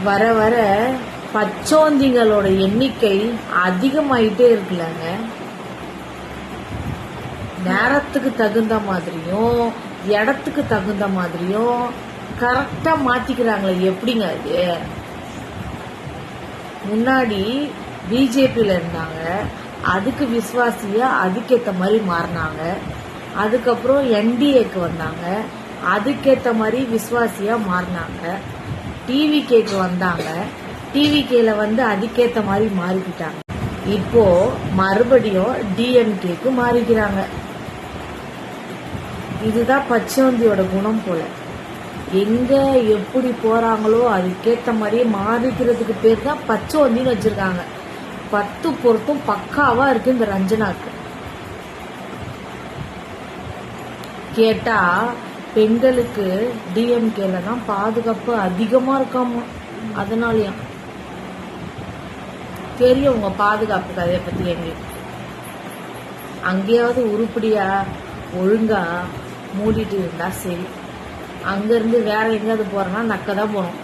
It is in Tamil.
வர வர பச்சோந்திங்களோட எண்ணிக்கை அதிகமாயிட்டே இருக்குல்லங்க. நேரத்துக்கு தகுந்த மாதிரியும் இடத்துக்கு தகுந்த மாதிரியும் கரெக்டா மாத்திக்கிறாங்களே, எப்படிங்க அது? முன்னாடி பிஜேபியில இருந்தாங்க, அதுக்கு விசுவாசியா அதுக்கேற்ற மாதிரி மாறினாங்க. அதுக்கப்புறம் என்டிஏக்கு வந்தாங்க, அதுக்கேற்ற மாதிரி விசுவாசியா மாறினாங்க. டிவிகேக்கு வந்தாங்க, டிவிகேல வந்து அதுக்கேற்ற மாதிரி மாறிக்கிட்டாங்க. இப்போ மறுபடியும் டிஎம்கேக்கு மாறிக்கிறாங்க. இதுதான் பச்சோந்தியோட குணம் போல. எங்க எப்படி போறாங்களோ அதுக்கேற்ற மாதிரியே மாறிக்கிறதுக்கு பேர் தான் பச்சோந்தின்னு வச்சிருக்காங்க. 10 பொருத்தும் பக்காவா இருக்கு இந்த ரஞ்சனாக்கு. கேட்டா பெண்களுக்கு டிஎம்கேல தான் பாதுகாப்பு அதிகமா இருக்காமா. அதனாலயா தெரியும் உங்க பாதுகாப்பு கதையை பத்தி எங்களுக்கு. அங்கேயாவது உருப்படியா ஒழுங்கா மூடிட்டு இருந்தா சரி. அங்க இருந்து வேற எங்கேயாவது போறோம்னா நக்கதான் போறோம்.